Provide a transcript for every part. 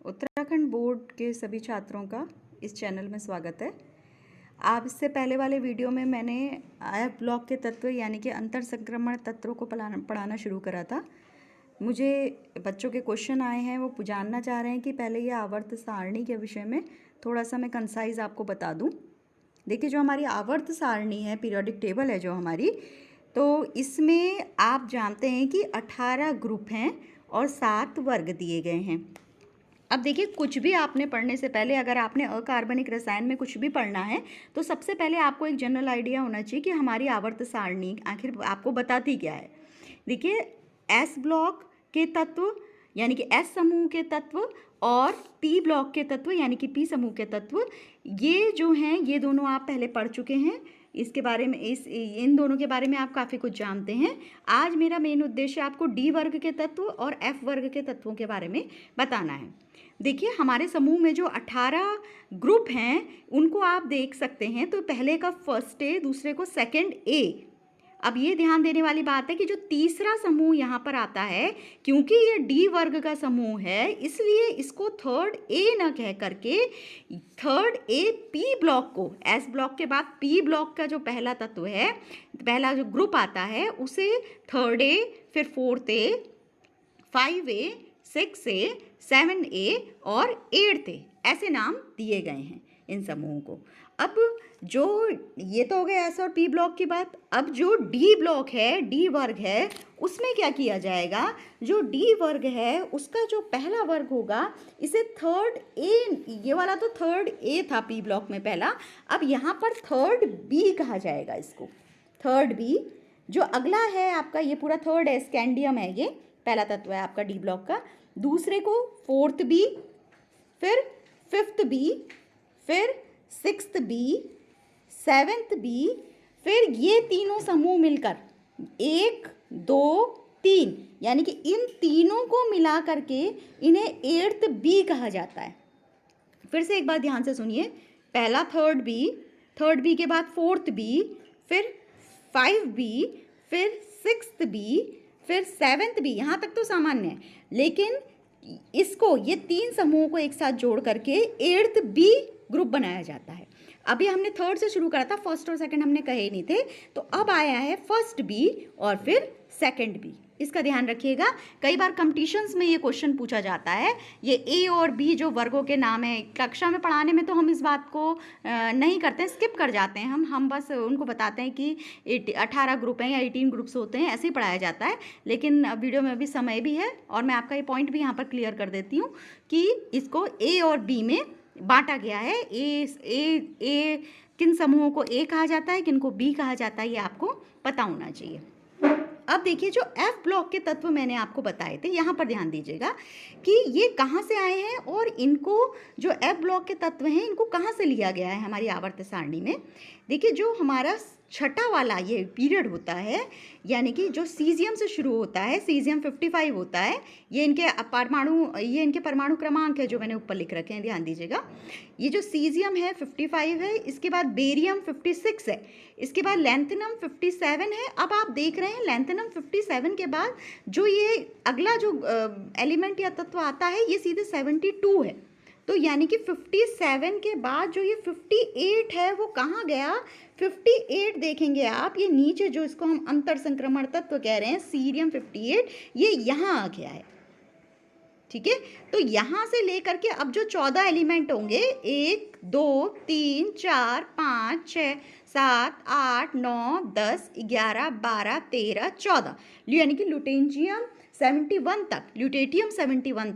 Uttarakhand board के सभी छात्रों का इस चैनल में स्वागत है। आप इससे पहले वाले वीडियो में मैंने एफ ब्लॉक के तत्व यानी कि अंतर संक्रमण तत्वों को पढ़ाना शुरू करा था। मुझे बच्चों के क्वेश्चन आए हैं, वो जानना चाह रहे हैं कि पहले ये आवर्त सारणी के विषय में थोड़ा सा मैं कंसाइज आपको बता दूं। देखिए, जो हमारी आवर्त सारणी है, पीरियोडिक टेबल है जो हमारी, तो इसमें आप जानते हैं कि 18 ग्रुप हैं और 7 वर्ग दिए गए हैं। अब देखिए, कुछ भी आपने पढ़ने से पहले अगर आपने अकार्बनिक रसायन में कुछ भी पढ़ना है तो सबसे पहले आपको एक जनरल आइडिया होना चाहिए कि हमारी आवर्त सारणी आखिर आपको बताती क्या है। देखिए, एस ब्लॉक के तत्व यानी कि एस समूह के तत्व और पी ब्लॉक के तत्व यानी कि पी समूह के तत्व, ये जो हैं ये दोनों आप पहले पढ़ चुके हैं। इसके बारे में इन दोनों के बारे में आप काफ़ी कुछ जानते हैं। आज मेरा मेन उद्देश्य आपको डी वर्ग के तत्व और एफ वर्ग के तत्वों के बारे में बताना है। देखिए, हमारे समूह में जो 18 ग्रुप हैं उनको आप देख सकते हैं। तो पहले का फर्स्ट ए, दूसरे को सेकंड ए। अब ये ध्यान देने वाली बात है कि जो तीसरा समूह यहाँ पर आता है, क्योंकि ये डी वर्ग का समूह है, इसलिए इसको थर्ड ए न कह करके थर्ड ए पी ब्लॉक को, एस ब्लॉक के बाद पी ब्लॉक का जो पहला तत्व है, पहला जो ग्रुप आता है, उसे थर्ड ए, फिर फोर्थ ए, 5A, 6A, 7A और 8A ऐसे नाम दिए गए हैं इन समूहों को। अब जो ये तो हो गया एस और पी ब्लॉक की बात। अब जो डी ब्लॉक है, डी वर्ग है, उसमें क्या किया जाएगा? जो डी वर्ग है उसका जो पहला वर्ग होगा, इसे थर्ड ए, ये वाला तो थर्ड ए था पी ब्लॉक में पहला, अब यहाँ पर थर्ड बी कहा जाएगा इसको। थर्ड बी जो अगला है आपका, ये पूरा थर्ड है, स्कैंडियम है, ये पहला तत्व है आपका डी ब्लॉक का। दूसरे को फोर्थ बी, फिर फिफ्थ बी, फिर सिक्स्थ बी, सेवेंथ बी, फिर ये तीनों समूह मिलकर 1, 2, 3 यानी कि इन तीनों को मिला करके इन्हें 8th बी कहा जाता है। फिर से एक बार ध्यान से सुनिए, पहला थर्ड बी के बाद फोर्थ बी, फिर 5B, फिर सिक्स्थ बी, फिर 7th बी। यहाँ तक तो सामान्य है, लेकिन इसको, ये तीन समूहों को एक साथ जोड़ करके 8th बी ग्रुप बनाया जाता है। अभी हमने थर्ड से शुरू करा था, फर्स्ट और सेकंड हमने कहे नहीं थे, तो अब आया है फर्स्ट बी और फिर सेकंड बी। इसका ध्यान रखिएगा, कई बार कंपटीशंस में ये क्वेश्चन पूछा जाता है। ये ए और बी जो वर्गों के नाम है, कक्षा में पढ़ाने में तो हम इस बात को नहीं करते हैं, स्किप कर जाते हैं। हम बस उनको बताते हैं कि 18 ग्रुप हैं या 18 ग्रुप्स होते हैं, ऐसे ही पढ़ाया जाता है। लेकिन वीडियो में अभी समय भी है और मैं आपका ये पॉइंट भी यहाँ पर क्लियर कर देती हूँ कि इसको ए और बी में बांटा गया है। ए किन समूहों को ए कहा जाता है, किन को बी कहा जाता है, ये आपको पता होना चाहिए। अब देखिए, जो एफ ब्लॉक के तत्व मैंने आपको बताए थे, यहाँ पर ध्यान दीजिएगा कि ये कहाँ से आए हैं और इनको, जो एफ ब्लॉक के तत्व हैं, इनको कहाँ से लिया गया है हमारी आवर्त सारणी में। देखिए, जो हमारा छठा वाला ये पीरियड होता है, यानी कि जो सीजियम से शुरू होता है, सीजियम 55 होता है, ये इनके परमाणु क्रमांक है जो मैंने ऊपर लिख रखे हैं, ध्यान दीजिएगा। ये जो सीजियम है 55 है, इसके बाद बेरियम 56 है, इसके बाद लैंथेनम 57 है। अब आप देख रहे हैं लैंथेनम 57 के बाद जो ये अगला जो एलिमेंट या तत्व आता है, ये सीधे 72 है। तो यानी कि 57 के बाद जो ये 58 है वो कहाँ गया? 58 देखेंगे आप, ये नीचे जो इसको हम अंतर संक्रमण तत्व कह रहे हैं, सीरियम 58, ये यहाँ आ गया है। ठीक है, तो यहाँ से लेकर के अब जो 14 एलिमेंट होंगे, 1, 2, 3, 4, 5, 6, 7, 8, 9, 10, 11, 12, 13, 14, यानी कि ल्यूटेशियम 71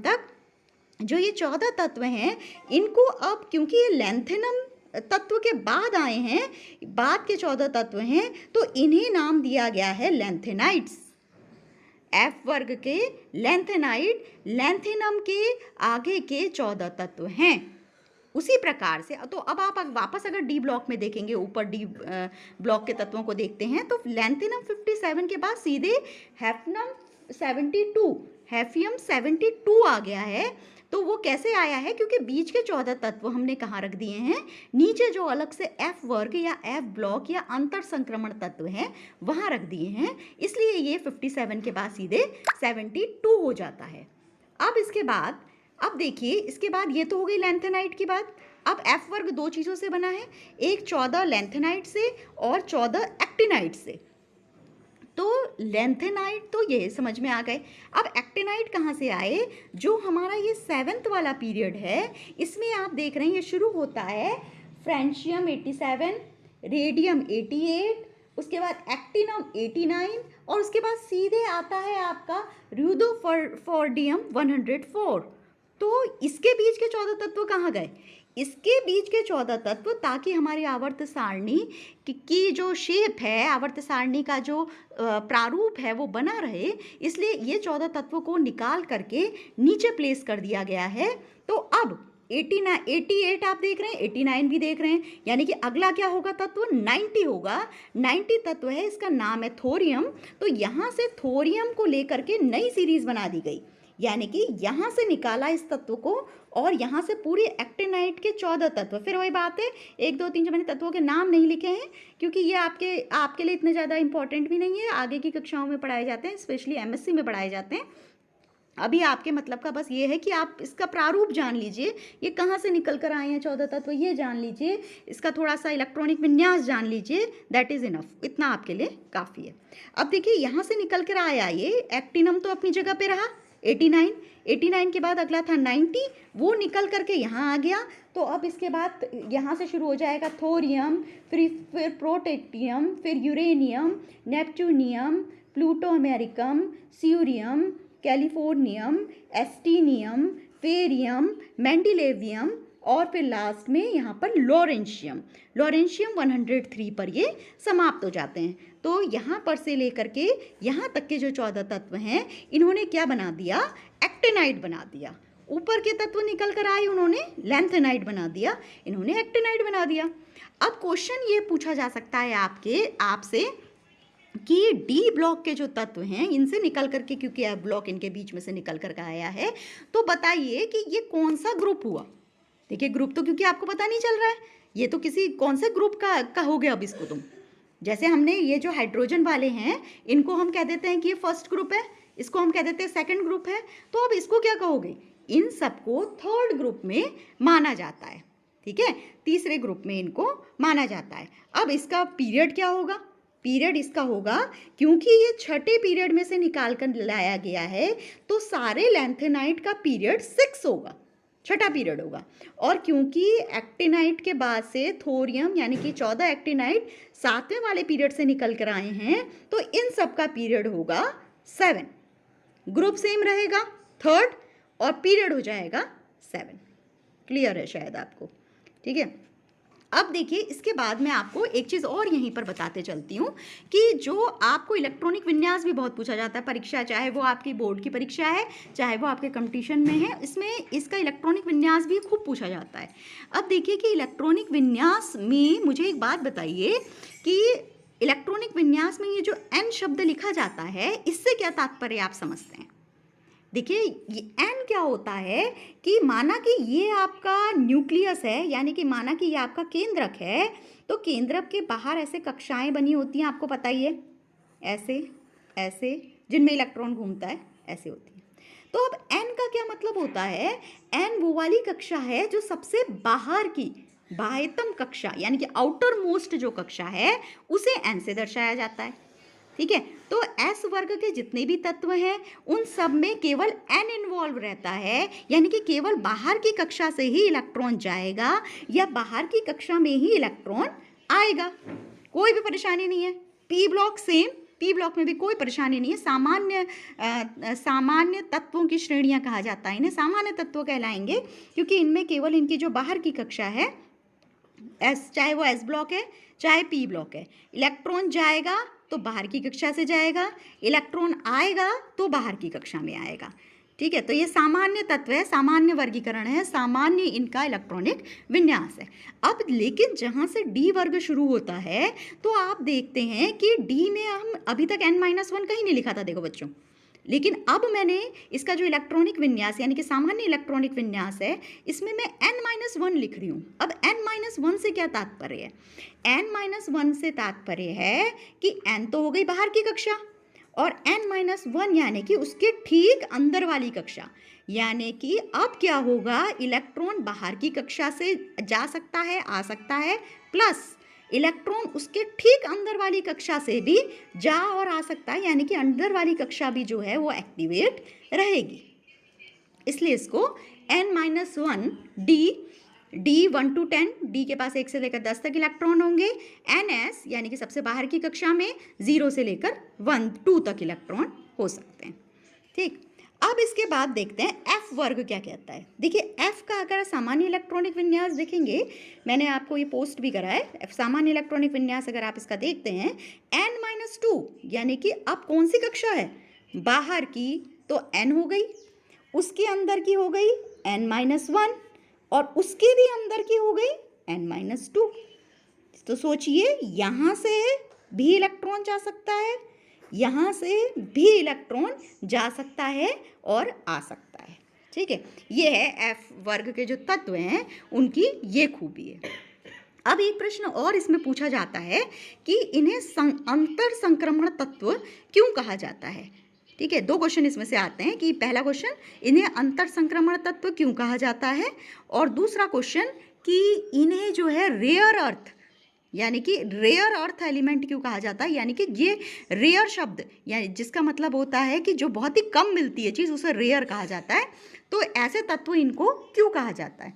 तक जो ये 14 तत्व हैं, इनको अब क्योंकि ये लैंथेनम तत्व के बाद आए हैं, बाद के 14 तत्व हैं, तो इन्हें नाम दिया गया है लैंथेनाइड्स। एफ वर्ग के लैंथेनाइड लैंथेनम के आगे के 14 तत्व हैं। उसी प्रकार से तो अब आप वापस अगर डी ब्लॉक में देखेंगे, ऊपर डी ब्लॉक के तत्वों को देखते हैं, तो लैंथेनम 57 के बाद सीधे हैफियम 72 आ गया है। तो वो कैसे आया है? क्योंकि बीच के 14 तत्व हमने कहाँ रख दिए हैं? नीचे जो अलग से एफ वर्ग या एफ ब्लॉक या अंतर संक्रमण तत्व हैं वहाँ रख दिए हैं, इसलिए ये 57 के बाद सीधे 72 हो जाता है। अब इसके बाद अब देखिए इसके बाद ये तो हो गई लैंथेनाइट की बात। अब एफ वर्ग दो चीज़ों से बना है, एक 14 लैंथेनाइट से और 14 एक्टिनाइट से। तो लैंथेनाइट तो ये समझ में आ गए। अब एक्टिनाइट कहाँ से आए? जो हमारा ये 7th वाला पीरियड है, इसमें आप देख रहे हैं ये शुरू होता है फ्रेंशियम 87, रेडियम 88, उसके बाद एक्टिनम 89 और उसके बाद सीधे आता है आपका र्यूदोफोर्डियम 104। तो इसके बीच के 14 तत्व कहाँ गए? इसके बीच के 14 तत्व, ताकि हमारी आवर्त सारणी की जो शेप है, आवर्त सारणी का जो प्रारूप है वो बना रहे, इसलिए ये 14 तत्वों को निकाल करके नीचे प्लेस कर दिया गया है। तो अब 88 आप देख रहे हैं, 89 भी देख रहे हैं, यानी कि अगला क्या होगा तत्व? 90 होगा। 90 तत्व है, इसका नाम है थोरियम। तो यहाँ से थोरियम को लेकर के नई सीरीज बना दी गई, यानी कि यहाँ से निकाला इस तत्व को और यहाँ से पूरी एक्टिनाइट के 14 तत्व। फिर वही बात है, 1 2 3 जो मैंने तत्वों के नाम नहीं लिखे हैं क्योंकि ये आपके लिए इतने ज़्यादा इंपॉर्टेंट भी नहीं है, आगे की कक्षाओं में पढ़ाए जाते हैं, स्पेशली एमएससी में पढ़ाए जाते हैं। अभी आपके मतलब का बस ये है कि आप इसका प्रारूप जान लीजिए, ये कहाँ से निकल कर आए हैं 14 तत्व ये जान लीजिए, इसका थोड़ा सा इलेक्ट्रॉनिक विन्यास जान लीजिए, दैट इज़ इनफ, इतना आपके लिए काफ़ी है। अब देखिए यहाँ से निकल कर आया ये एक्टिनम, तो अपनी जगह पे रहा 89 के बाद अगला था 90, वो निकल करके यहाँ आ गया। तो अब इसके बाद यहाँ से शुरू हो जाएगा थोरियम, फिर प्रोटेक्टियम, फिर uranium, neptunium, Pluto अमेरिकम, cerium, californium, एस्टीनियम, Ferium, मेंडिलेवियम और फिर लास्ट में यहाँ पर लॉरेंशियम 103 पर ये समाप्त हो जाते हैं। तो यहाँ पर से लेकर के यहाँ तक के जो 14 तत्व हैं, इन्होंने क्या बना दिया? एक्टिनाइट बना दिया। ऊपर के तत्व निकल कर आए, उन्होंने लैंथेनाइट बना दिया, इन्होंने एक्टिनाइट बना दिया। अब क्वेश्चन ये पूछा जा सकता है आपसे कि डी ब्लॉक के जो तत्व हैं इनसे निकल करके, क्योंकि एफ ब्लॉक इनके बीच में से निकल कर आया है, तो बताइए कि ये कौन सा ग्रुप हुआ? देखिए ग्रुप तो क्योंकि आपको पता नहीं चल रहा है, ये तो किसी कौन से ग्रुप का हो गया। अब इसको तुम, जैसे हमने ये जो हाइड्रोजन वाले हैं इनको हम कह देते हैं कि ये फर्स्ट ग्रुप है, इसको हम कह देते हैं सेकंड ग्रुप है, तो अब इसको क्या कहोगे? इन सबको थर्ड ग्रुप में माना जाता है, ठीक है, तीसरे ग्रुप में इनको माना जाता है। अब इसका पीरियड क्या होगा? पीरियड इसका होगा, क्योंकि ये छठे पीरियड में से निकाल कर लाया गया है, तो सारे लैंथेनाइट का पीरियड 6 होगा, छठा पीरियड होगा। और क्योंकि एक्टिनाइट के बाद से थोरियम यानी कि 14 एक्टिनाइट 7वें वाले पीरियड से निकल कर आए हैं, तो इन सब का पीरियड होगा 7। ग्रुप सेम रहेगा थर्ड और पीरियड हो जाएगा 7। क्लियर है शायद आपको? ठीक है। अब देखिए इसके बाद मैं आपको एक चीज़ और यहीं पर बताते चलती हूँ कि जो आपको इलेक्ट्रॉनिक विन्यास भी बहुत पूछा जाता है परीक्षा, चाहे वो आपकी बोर्ड की परीक्षा है, चाहे वो आपके कंपटीशन में है, इसमें इसका इलेक्ट्रॉनिक विन्यास भी खूब पूछा जाता है। अब देखिए कि इलेक्ट्रॉनिक विन्यास में मुझे एक बात बताइए कि इलेक्ट्रॉनिक विन्यास में ये जो एन शब्द लिखा जाता है, इससे क्या तात्पर्य आप समझते हैं? देखिए ये एन क्या होता है कि माना कि ये आपका न्यूक्लियस है, यानी कि माना कि ये आपका केंद्रक है, तो केंद्रक के बाहर ऐसे कक्षाएं बनी होती हैं, आपको पता ही है, ऐसे ऐसे जिनमें इलेक्ट्रॉन घूमता है, ऐसे होती है। तो अब एन का क्या मतलब होता है? एन वो वाली कक्षा है जो सबसे बाहर की बाह्यतम कक्षा यानी कि आउटर मोस्ट जो कक्षा है उसे एन से दर्शाया जाता है, ठीक है। तो एस वर्ग के जितने भी तत्व हैं उन सब में केवल एन इन्वॉल्व रहता है, यानी कि केवल बाहर की कक्षा से ही इलेक्ट्रॉन जाएगा या बाहर की कक्षा में ही इलेक्ट्रॉन आएगा, कोई भी परेशानी नहीं है। P block same, P block में भी कोई परेशानी नहीं है। सामान्य तत्वों की श्रेणियां कहा जाता है इन्हें, सामान्य तत्व कहलाएंगे, क्योंकि इनमें केवल इनकी जो बाहर की कक्षा है एस, चाहे वो एस ब्लॉक है चाहे पी ब्लॉक है, इलेक्ट्रॉन जाएगा तो बाहर की कक्षा से जाएगा, इलेक्ट्रॉन आएगा तो बाहर की कक्षा में आएगा, ठीक है। तो ये सामान्य तत्व है, सामान्य वर्गीकरण है, सामान्य इनका इलेक्ट्रॉनिक विन्यास है। अब लेकिन जहाँ से डी वर्ग शुरू होता है तो आप देखते हैं कि डी में हम अभी तक n-1 कहीं नहीं लिखा था, देखो बच्चों, लेकिन अब मैंने इसका जो इलेक्ट्रॉनिक विन्यास यानी कि सामान्य इलेक्ट्रॉनिक विन्यास है, इसमें मैं n-1 लिख रही हूँ। अब n-1 से क्या तात्पर्य है? n-1 से तात्पर्य है कि n तो हो गई बाहर की कक्षा और n-1 यानी कि उसके ठीक अंदर वाली कक्षा। यानी कि अब क्या होगा, इलेक्ट्रॉन बाहर की कक्षा से जा सकता है, आ सकता है, प्लस इलेक्ट्रॉन उसके ठीक अंदर वाली कक्षा से भी जा और आ सकता है, यानी कि अंदर वाली कक्षा भी जो है वो एक्टिवेट रहेगी। इसलिए इसको n-1 डी 1 to 10, डी के पास 1 से लेकर 10 तक इलेक्ट्रॉन होंगे, ns यानी कि सबसे बाहर की कक्षा में 0 से लेकर 2 तक इलेक्ट्रॉन हो सकते हैं। ठीक, अब इसके बाद देखते हैं एफ वर्ग क्या कहता है। देखिए एफ का अगर सामान्य इलेक्ट्रॉनिक विन्यास देखेंगे, मैंने आपको ये पोस्ट भी करा है, सामान्य इलेक्ट्रॉनिक विन्यास अगर आप इसका देखते हैं n-2 यानी कि अब कौन सी कक्षा है, बाहर की, तो n हो गई, उसके अंदर की हो गई n-1 और उसके भी अंदर की हो गई n-2। तो सोचिए यहाँ से भी इलेक्ट्रॉन जा सकता है, यहाँ से भी इलेक्ट्रॉन जा सकता है और आ सकता है। ठीक है, ये है एफ वर्ग के जो तत्व हैं उनकी ये खूबी है। अब एक प्रश्न और इसमें पूछा जाता है कि इन्हें अंतर संक्रमण तत्व क्यों कहा जाता है। ठीक है, 2 क्वेश्चन इसमें से आते हैं कि पहला क्वेश्चन इन्हें अंतर संक्रमण तत्व क्यों कहा जाता है, और दूसरा क्वेश्चन कि इन्हें जो है रेयर अर्थ यानी कि रेयर अर्थ एलिमेंट क्यों कहा जाता है, यानी कि ये रेयर शब्द यानी जिसका मतलब होता है कि जो बहुत ही कम मिलती है चीज़ उसे रेयर कहा जाता है। तो ऐसे तत्व इनको क्यों कहा जाता है,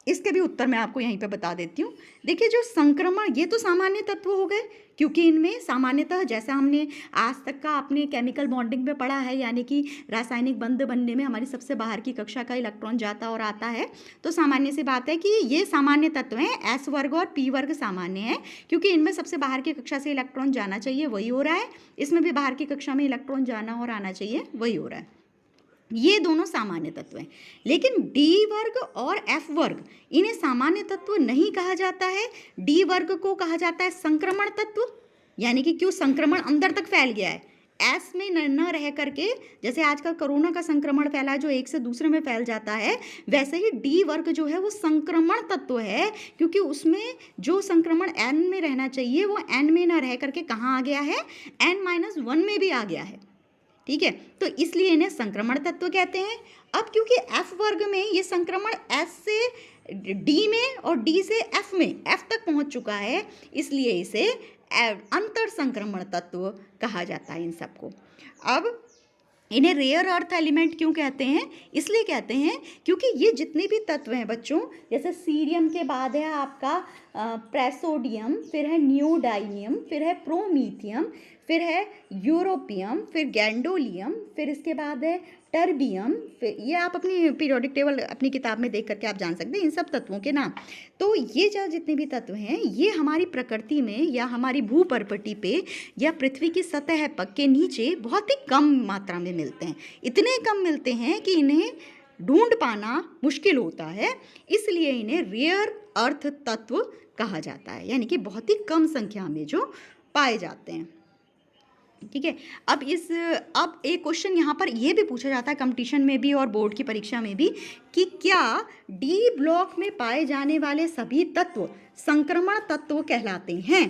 इसके भी उत्तर मैं आपको यहीं पे बता देती हूँ। देखिए जो संक्रमण, ये तो सामान्य तत्व हो गए, क्योंकि इनमें सामान्यतः जैसा हमने आज तक का अपने केमिकल बॉन्डिंग में पढ़ा है, यानी कि रासायनिक बंध बनने में हमारी सबसे बाहर की कक्षा का इलेक्ट्रॉन जाता और आता है, तो सामान्य सी बात है कि ये सामान्य तत्व हैं। एस वर्ग और पी वर्ग सामान्य है, क्योंकि इनमें सबसे बाहर की कक्षा से इलेक्ट्रॉन जाना चाहिए, वही हो रहा है। इसमें भी बाहर की कक्षा में इलेक्ट्रॉन जाना और आना चाहिए, वही हो रहा है। ये दोनों सामान्य तत्व हैं। लेकिन डी वर्ग और एफ वर्ग, इन्हें सामान्य तत्व नहीं कहा जाता है। डी वर्ग को कहा जाता है संक्रमण तत्व, यानी कि क्यों, संक्रमण अंदर तक फैल गया है, एस में न रह करके, जैसे आजकल कोरोना का संक्रमण फैला है जो एक से दूसरे में फैल जाता है, वैसे ही डी वर्ग जो है वो संक्रमण तत्व है, क्योंकि उसमें जो संक्रमण एन में रहना चाहिए वो एन में न रह करके कहाँ आ गया है, n-1 में भी आ गया है। ठीक है, तो इसलिए इन्हें संक्रमण तत्व कहते हैं। अब क्योंकि एफ वर्ग में ये संक्रमण एस से डी में और डी से एफ में, एफ तक पहुंच चुका है, इसलिए इसे अंतर संक्रमण तत्व कहा जाता है इन सबको। अब इन्हें रेयर अर्थ एलिमेंट क्यों कहते हैं, इसलिए कहते हैं क्योंकि ये जितने भी तत्व हैं बच्चों, जैसे सीरियम के बाद है आपका प्रेसोडियम, फिर है नियोडाइनियम, फिर है प्रोमीथियम, फिर है यूरोपियम, फिर गैंडोलियम, फिर इसके बाद है टर्बियम, फिर ये आप अपनी पीरियोडिक टेबल अपनी किताब में देख करके आप जान सकते हैं इन सब तत्वों के नाम। तो ये जो जितने भी तत्व हैं ये हमारी प्रकृति में या हमारी भूपर्पटी पे या पृथ्वी की सतह के नीचे बहुत ही कम मात्रा में मिलते हैं। इतने कम मिलते हैं कि इन्हें ढूंढ पाना मुश्किल होता है, इसलिए इन्हें रेयर अर्थ तत्व कहा जाता है, यानी कि बहुत ही कम संख्या में जो पाए जाते हैं। ठीक है, अब एक क्वेश्चन यहाँ पर ये भी पूछा जाता है कंपटीशन में भी और बोर्ड की परीक्षा में भी कि क्या डी ब्लॉक में पाए जाने वाले सभी तत्व संक्रमण तत्व कहलाते हैं।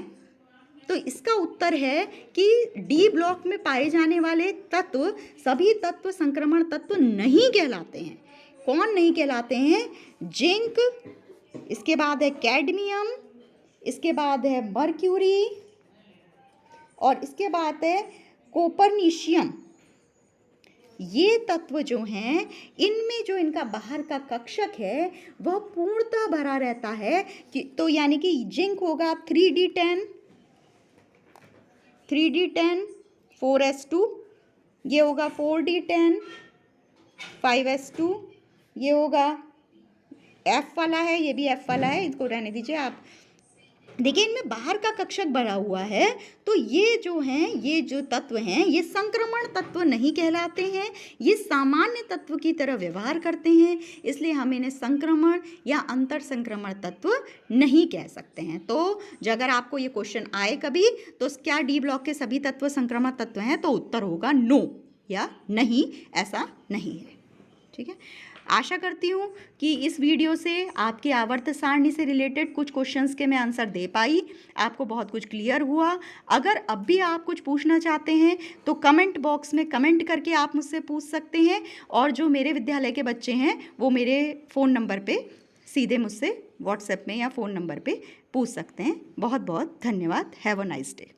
तो इसका उत्तर है कि डी ब्लॉक में पाए जाने वाले तत्व सभी तत्व संक्रमण तत्व नहीं कहलाते हैं। कौन नहीं कहलाते हैं, जिंक, इसके बाद है कैडमियम, इसके बाद है मर्क्यूरी और इसके बाद है कोपरनीशियम। ये तत्व जो हैं इनमें जो इनका बाहर का कक्षक है वह पूर्णतः भरा रहता है कि, तो यानी कि जिंक होगा 3d10 4s2, ये होगा 4d10 5s2, ये होगा F वाला है, ये भी F वाला है, इसको रहने दीजिए आप। देखिए इनमें बाहर का कक्षक भरा हुआ है, तो ये जो हैं, ये जो तत्व हैं ये संक्रमण तत्व नहीं कहलाते हैं, ये सामान्य तत्व की तरह व्यवहार करते हैं, इसलिए हम इन्हें संक्रमण या अंतर संक्रमण तत्व नहीं कह सकते हैं। तो अगर आपको ये क्वेश्चन आए कभी तो क्या डी ब्लॉक के सभी तत्व संक्रमण तत्व हैं, तो उत्तर होगा नो या नहीं, ऐसा नहीं है। ठीक है, आशा करती हूँ कि इस वीडियो से आपके आवर्त सारणी से रिलेटेड कुछ क्वेश्चंस के मैं आंसर दे पाई, आपको बहुत कुछ क्लियर हुआ। अगर अब भी आप कुछ पूछना चाहते हैं तो कमेंट बॉक्स में कमेंट करके आप मुझसे पूछ सकते हैं, और जो मेरे विद्यालय के बच्चे हैं वो मेरे फ़ोन नंबर पे सीधे मुझसे व्हाट्सएप में या फ़ोन नंबर पे पूछ सकते हैं। बहुत बहुत धन्यवाद। Have a nice day.